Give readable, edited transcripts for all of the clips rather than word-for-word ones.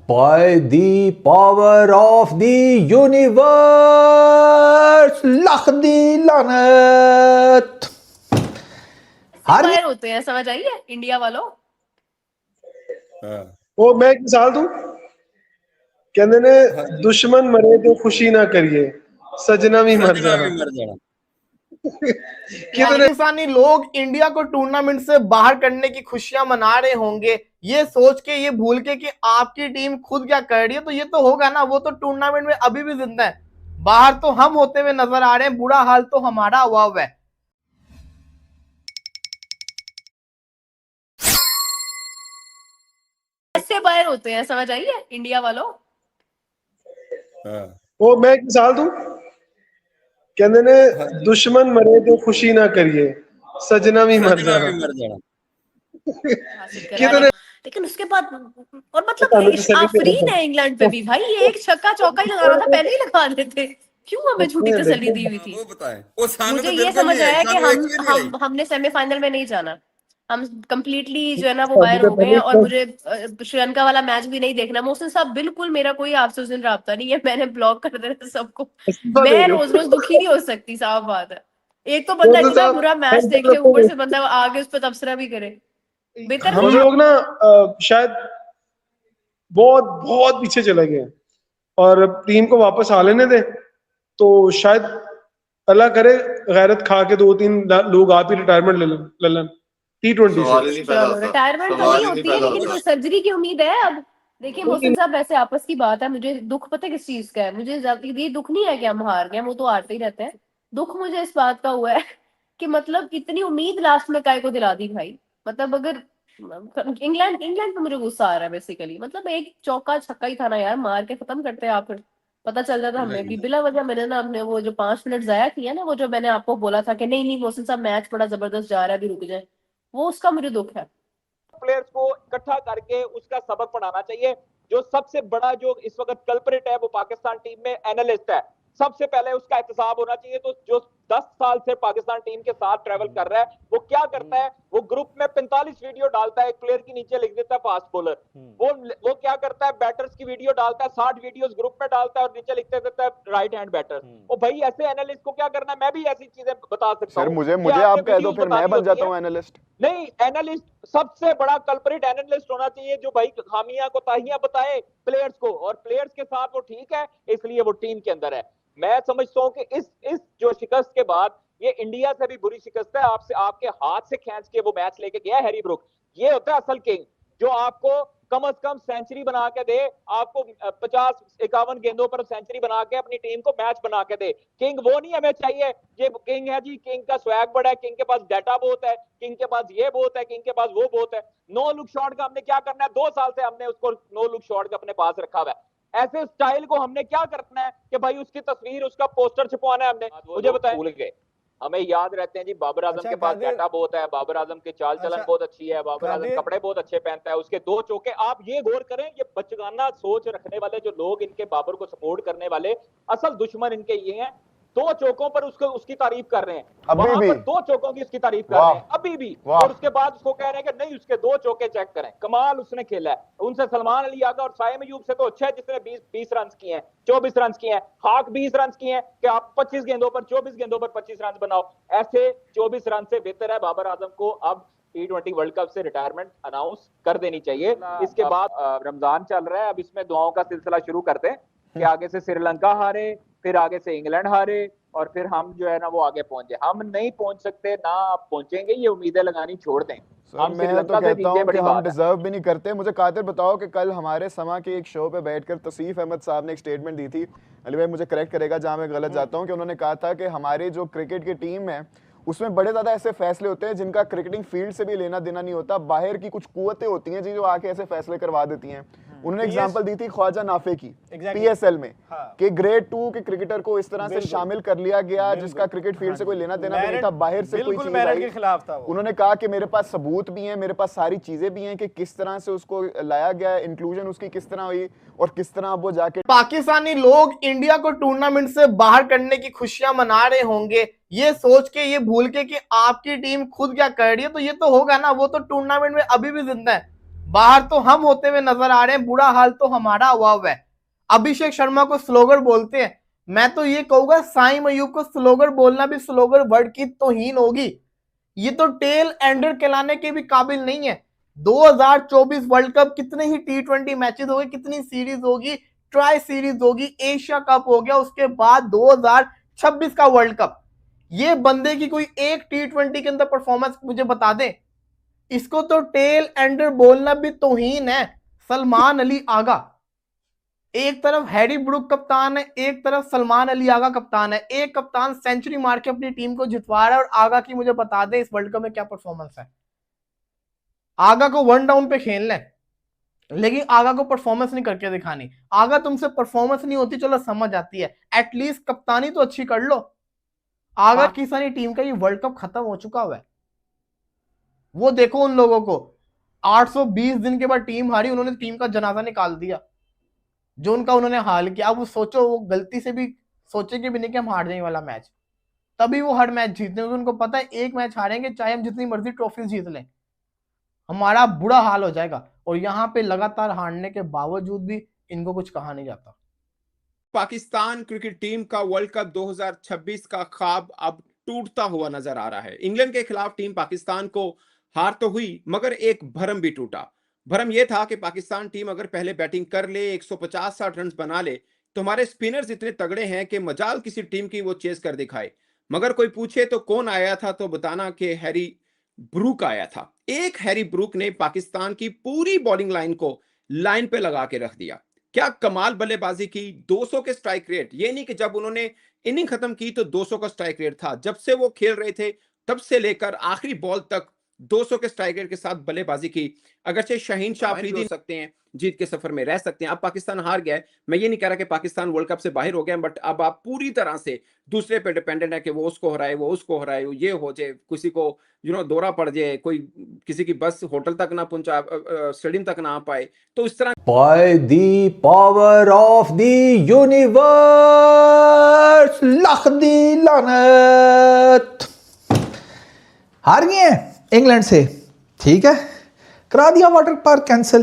By the power of the universe, लख दी लानत। से बाहर होते हैं, समझ आई है इंडिया वालों। वो मैं एक मिसाल दूं, कहते ने दुश्मन मरे तो खुशी ना करिए, सजना भी मर जाना। पाकिस्तानी लोग इंडिया को टूर्नामेंट से बाहर करने की खुशियां मना रहे होंगे, ये सोच के, ये भूल के कि आपकी टीम खुद क्या कर रही है। तो ये तो होगा ना, वो तो टूर्नामेंट में अभी भी जिंदा है, बाहर तो हम होते हुए नजर आ रहे हैं, बुरा हाल तो हमारा हुआ है। ऐसे बाहर होते हैं, समझ आई है इंडिया वालों। वो मैं एक मिसाल दूं, कहते ने दुश्मन मरे तो खुशी ना करिए, सजना भी मर जाना। लेकिन उसके बाद और मतलब आफरीन है इंग्लैंड पे भी भाई, ये एक छक्का चौका ही लगाना था, पहले ही लगा देते। क्यों हमें झूठी तसल्ली दी हुई थी। मुझे ये समझ आया कि हमने सेमीफाइनल में नहीं जाना, हम कंप्लीटली जो है ना वो बाहर हो गए हैं। और मुझे श्रीलंका वाला मैच भी नहीं देखना। मोहसिन साहब बिल्कुल मेरा कोई आपसे उस दिन राब्ता नहीं है, मैंने ब्लॉक कर देना सबको। मैं रोज रोज दुखी नहीं हो सकती, साफ बात है। एक तो बंदा इतना बुरा मैच देखे, ऊपर से बंदा आगे उस पर तबसरा भी करे। बेहतर हम लोग ना शायद बहुत बहुत पीछे चले गए और टीम को वापस आ लेने दे तो शायद अल्लाह करे गैरत खा के 2-3 लोग आप ही रिटायरमेंट ले लें T20 से। रिटायरमेंट तो नहीं होती है, लेकिन कोई सर्जरी की उम्मीद है अब। देखिए मोहसिन साहब, वैसे आपस की बात है, मुझे दुख पता है किस चीज का है। मुझे ये दुख नहीं है कि हम हार गए, वो तो हारते ही रहते हैं। दुख मुझे इस बात का हुआ है कि मतलब इतनी उम्मीद लास्ट में काय को दिला दी भाई। मतलब अगर इंग्लैंड पे मुझे गुस्सा आ रहा है बेसिकली। मतलब एक चौका छक्का ही था ना यार, मार के खत्म करते आप, फिर पता चल जाता हमें कि बिला वजह मैंने ना अपने वो जो 5 मिनट जाया किया ना, वो जो मैंने आपको बोला था कि नहीं नहीं मोहसिन साहब मैच बड़ा जबरदस्त जा रहा है, अभी रुक जाए, वो उसका मुझे दुख है। प्लेयर्स को इकट्ठा करके उसका सबक पढ़ाना चाहिए। जो सबसे बड़ा जो इस वक्त कल्परेट है वो पाकिस्तान टीम में एनालिस्ट है, सबसे पहले उसका एहतसाब होना चाहिए। तो जो 10 साल से पाकिस्तान टीम के साथ ट्रेवल कर रहा है, वो क्या करता है, वो ग्रुप में 45 वीडियो डालता है, एक प्लेयर की नीचे लिख देता है फास्ट बॉलर। वो क्या करता है, बैटर्स की वीडियो डालता है, 60 वीडियोस ग्रुप में डालता है और नीचे लिखते देता है राइट हैंड बैटर। ओ भाई, ऐसे एनालिस्ट को क्या करना है, मैं भी ऐसी चीजें बता सकता हूं। मुझे आप कह दो, फिर मैं बन जाता हूं एनालिस्ट। नहीं, एनालिस्ट सबसे बड़ा कल्परेट एनालिस्ट होना चाहिए, जो भाई खामियां कोताहियां बताए प्लेयर्स को, और प्लेयर्स के साथ वो ठीक है इसलिए वो टीम के अंदर है। मैं समझता हूं कि इस जो शिकस्त के बाद, ये इंडिया से भी बुरी शिकस्त है। आपसे आपके हाथ से खींच के वो मैच लेके गया हैरी ब्रुक। ये होता है असल किंग, जो आपको कम से कम सेंचुरी बना के दे, आपको 50-51 गेंदों पर सेंचुरी बना के अपनी टीम को मैच बना के दे। किंग वो नहीं हमें चाहिए। ये किंग है जी, किंग का स्वैग बड़ा है, किंग के पास डाटा बहुत है, किंग के पास ये बहुत है, किंग के पास वो बहुत है। नो लुक शॉट का हमने क्या करना है, 2 साल से हमने उसको नो लुक शॉट का अपने पास रखा हुआ है। ऐसे स्टाइल को हमने क्या करना है कि भाई उसकी तस्वीर, उसका पोस्टर छपवाना है हमने। मुझे बताएं, भूल गए। हमें याद रहते हैं जी, बाबर आजम के पास डाटा बहुत है, बाबर आजम की चाल चलन बहुत अच्छी है, बाबर आजम कपड़े बहुत अच्छे पहनता है, उसके 2 चौके। आप ये गौर करें, ये बचगाना सोच रखने वाले जो लोग, इनके बाबर को सपोर्ट करने वाले, असल दुश्मन इनके ये हैं। 2 चौकों पर उसकी तारीफ कर रहे हैं, वहां पर 2 चौकों की उसकी तारीफ कर रहे हैं अभी भी, और उसके बाद उसको कह रहे हैं कि नहीं उसके 2 चौके चेक करें। कमाल उसने खेला है। उनसे सलमान अली आगा और साइम अयूब से तो अच्छा है, जिसने 20 रन किए हैं, 24 रन किए हैं। हाक 20 रन किए हैं कि आप 25 गेंदों पर 24 गेंदों पर 25 रन बनाओ। ऐसे 24 रन से बेहतर है बाबर आजम को अब T20 वर्ल्ड कप से रिटायरमेंट अनाउंस कर देनी चाहिए। इसके बाद रमजान चल रहा है, अब इसमें दुआओं का सिलसिला शुरू करते हैं कि आगे से श्रीलंका हारे, फिर आगे से इंग्लैंड हारे, और फिर हम जो है ना वो आगे पहुंचे। हम नहीं पहुंच सकते ना आप पहुंचेंगे, ये उम्मीदें लगानी छोड़ दें। हम मैं तो कहता हूं कि हम डिजर्व भी नहीं करते। मुझे कादिर बताओ कि कल हमारे समा के एक शो पे बैठकर तौसीफ अहमद साहब ने एक स्टेटमेंट दी थी, अली भाई मुझे करेक्ट करेगा जहां मैं गलत जाता हूं, कि उन्होंने कहा था कि हमारी जो क्रिकेट की टीम है उसमें बड़े ज्यादा ऐसे फैसले होते हैं जिनका क्रिकेटिंग फील्ड से भी लेना देना नहीं होता, बाहर की कुछ कुव्वतें होती हैं जो आके ऐसे फैसले करवा देती हैं। उन्होंने एग्जांपल दी थी ख्वाजा नाफे की PSL में, कि ग्रेड 2 के क्रिकेटर को इस तरह से शामिल कर लिया गया जिसका क्रिकेट फील्ड से कोई लेना देना नहीं था, बाहर से कोई चीज आई। उन्होंने कहा कि मेरे पास सबूत भी हैं, मेरे पास सारी चीजें भी हैं कि किस तरह से उसको लाया गया, इंक्लूजन उसकी किस तरह हुई और किस तरह वो जाके। पाकिस्तानी लोग इंडिया को टूर्नामेंट से बाहर करने की खुशियां मना रहे होंगे, ये सोच के, ये भूल के कि आपकी टीम खुद क्या कर रही है। तो ये तो होगा ना, वो तो टूर्नामेंट में अभी भी जिंदा है, बाहर तो हम होते हुए नजर आ रहे हैं, बुरा हाल तो हमारा हुआ है। अभिषेक शर्मा को स्लोगर बोलते हैं, मैं तो ये कहूंगा साइम अयूब को स्लोगर बोलना भी स्लोगर वर्ड की तौहीन होगी। ये तो टेल एंडर कहलाने के भी काबिल नहीं है। 2024 वर्ल्ड कप कितने ही T20 मैचेस हो गए, कितनी सीरीज होगी, ट्राई सीरीज होगी, एशिया कप हो गया, उसके बाद 2026 का वर्ल्ड कप। ये बंदे की कोई एक T20 के अंदर परफॉर्मेंस मुझे बता दे। इसको तो टेल एंडर बोलना भी तौहीन है। सलमान अली आगा, एक तरफ हैरी ब्रूक कप्तान है, एक तरफ सलमान अली आगा कप्तान है। एक कप्तान सेंचुरी मार के अपनी टीम को जितवा रहा है और आगा की मुझे बता दे इस वर्ल्ड कप में क्या परफॉर्मेंस है। आगा को 1 डाउन पे खेलना है, लेकिन आगा को परफॉर्मेंस नहीं करके दिखानी। आगा तुमसे परफॉर्मेंस नहीं होती, चलो समझ आती है, एटलीस्ट कप्तानी तो अच्छी कर लो। आगा की सारी टीम का ये वर्ल्ड कप खत्म हो चुका हुआ है। वो देखो उन लोगों को 820 दिन के बाद टीम हारी, उन्होंने टीम का जनाजा निकाल दिया जो उनका उन्होंने हाल किया। अब वो सोचो, वो गलती से भी सोचेंगे भी नहीं कि हम हार जाने वाला मैच, तभी वो हर मैच जीतने, क्योंकि उनको पता है एक मैच हारेंगे चाहे हम जितनी मर्जी ट्रॉफी जीत लें, हमारा बुरा हाल हो जाएगा। और यहाँ पे लगातार हारने के बावजूद भी इनको कुछ कहा नहीं जाता। पाकिस्तान क्रिकेट टीम का वर्ल्ड कप 2026 का ख्वाब अब टूटता हुआ नजर आ रहा है। इंग्लैंड के खिलाफ टीम पाकिस्तान को हार तो हुई, मगर एक भरम भी टूटा। भरम यह था कि पाकिस्तान टीम अगर पहले बैटिंग कर ले, 150-60 रन बना ले, तो हमारे स्पिनर्स इतने तगड़े हैं कि मजाल किसी टीम की वो चेस कर दिखाए। मगर कोई पूछे तो कौन आया था, तो बताना कि हैरी ब्रूक आया था। एक हैरी ब्रूक ने पाकिस्तान की पूरी बॉलिंग लाइन को लाइन पे लगा के रख दिया। क्या कमाल बल्लेबाजी की, 200 के स्ट्राइक रेट। ये नहीं कि जब उन्होंने इनिंग खत्म की तो 200 का स्ट्राइक रेट था, जब से वो खेल रहे थे तब से लेकर आखिरी बॉल तक 200 के स्ट्राइक रेट के साथ बल्लेबाजी की। अगरचे शाहीन शाह अफरीदी हो सकते हैं, जीत के सफर में रह सकते हैं। अब पाकिस्तान हार गया है, मैं ये नहीं कह रहा कि पाकिस्तान वर्ल्ड कप से बाहर हो गया, बट अब आप पूरी तरह से दूसरे पे डिपेंडेंट है कि वो उसको हराए, वो उसको हराए, ये हो जाए, किसी को दौरा पड़ जाए, कोई किसी की बस होटल तक ना पहुंचा, स्टेडियम तक ना आ पाए, तो इस तरह By the power of the universe, lakh दी लानत। हार गए हैं इंग्लैंड से, ठीक है, करा दिया वाटर पार्क कैंसिल।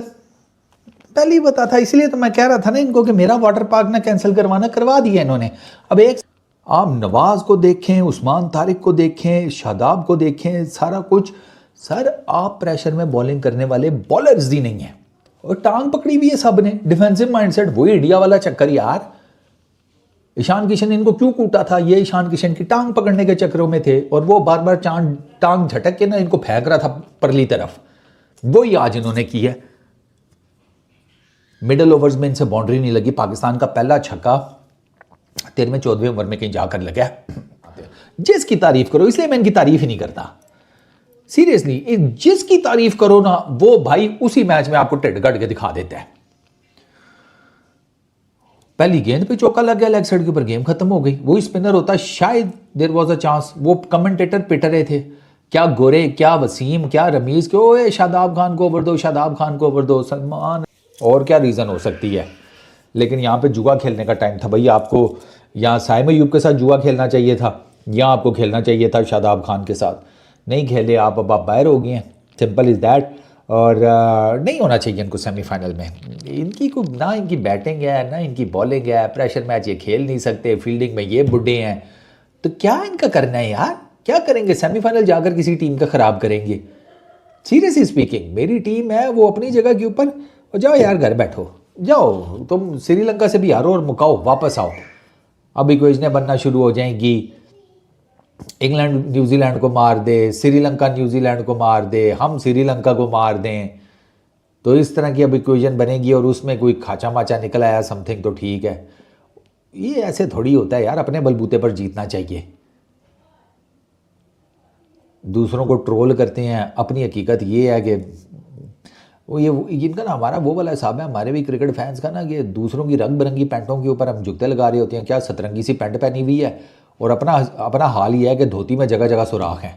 पहले ही बता था, इसलिए तो मैं कह रहा था ना इनको कि मेरा वाटर पार्क ना कैंसिल करवाना, करवा दिया इन्होंने। अब एक आप नवाज को देखें, उस्मान तारिक को देखें, शादाब को देखें, सारा कुछ। सर आप प्रेशर में बॉलिंग करने वाले बॉलर्स ही नहीं है, और टांग पकड़ी हुई है सब ने, डिफेंसिव माइंडसेट, वही इंडिया वाला चक्कर यार। ईशान किशन इनको क्यों कूटा था, ये ईशान किशन की टांग पकड़ने के चक्करों में थे, और वो बार बार टांग झटक के ना इनको फेंक रहा था परली तरफ, वही आज इन्होंने की है। मिडल ओवर्स में इनसे बाउंड्री नहीं लगी। पाकिस्तान का पहला छक्का 13वें-14वें ओवर में कहीं जाकर लगा। जिसकी तारीफ करो, इसलिए मैं इनकी तारीफ ही नहीं करता सीरियसली, जिसकी तारीफ करो ना वो भाई उसी मैच में आपको टिड गड़ के दिखा देता है। पहली गेंद पे चौका लग गया लेग साइड के ऊपर, गेम खत्म हो गई। वही स्पिनर होता शायद देयर वाज अ चांस। वो कमेंटेटर पिट रहे थे, क्या गोरे, क्या वसीम, क्या रमीज, क्यों शादाब खान को ओवर दो, शादाब खान को ओवर दो, सलमान, और क्या रीज़न हो सकती है। लेकिन यहाँ पे जुआ खेलने का टाइम था भाई। आपको यहाँ साइम अयूब के साथ जुआ खेलना चाहिए था, या आपको खेलना चाहिए था शादाब खान के साथ। नहीं खेले आप, अब आप बाहर हो गए हैं, सिंपल इज़ दैट। और नहीं होना चाहिए इनको सेमीफाइनल में। इनकी को ना इनकी बैटिंग है ना इनकी बॉलिंग है, प्रेशर मैच ये खेल नहीं सकते, फील्डिंग में ये बुढ़े हैं, तो क्या इनका करना है यार, क्या करेंगे सेमीफाइनल जाकर किसी टीम का ख़राब करेंगे। सीरियसली स्पीकिंग, मेरी टीम है वो अपनी जगह के ऊपर, और जाओ यार घर बैठो, जाओ तुम श्रीलंका से भी हारो और मुकाओ, वापस आओ। अब इक्वेशनें बनना शुरू हो जाएंगी, इंग्लैंड न्यूजीलैंड को मार दे, श्रीलंका न्यूजीलैंड को मार दे, हम श्रीलंका को मार दें, तो इस तरह की अब इक्वेशन बनेगी। और उसमें कोई खाचा माचा निकल आया समथिंग तो ठीक है। ये ऐसे थोड़ी होता है यार, अपने बलबूते पर जीतना चाहिए। दूसरों को ट्रोल करते हैं, अपनी हकीकत ये है कि वो ये इनका ना हमारा वो वाला हिसाब है, हमारे भी क्रिकेट फैंस का ना, कि दूसरों की रंग बिरंगी पैंटों के ऊपर हम जुत्ते लगा रहे होते हैं। क्या सतरंगी सी पैंट पहनी हुई है, और अपना हाल ये है कि धोती में जगह जगह सुराख हैं।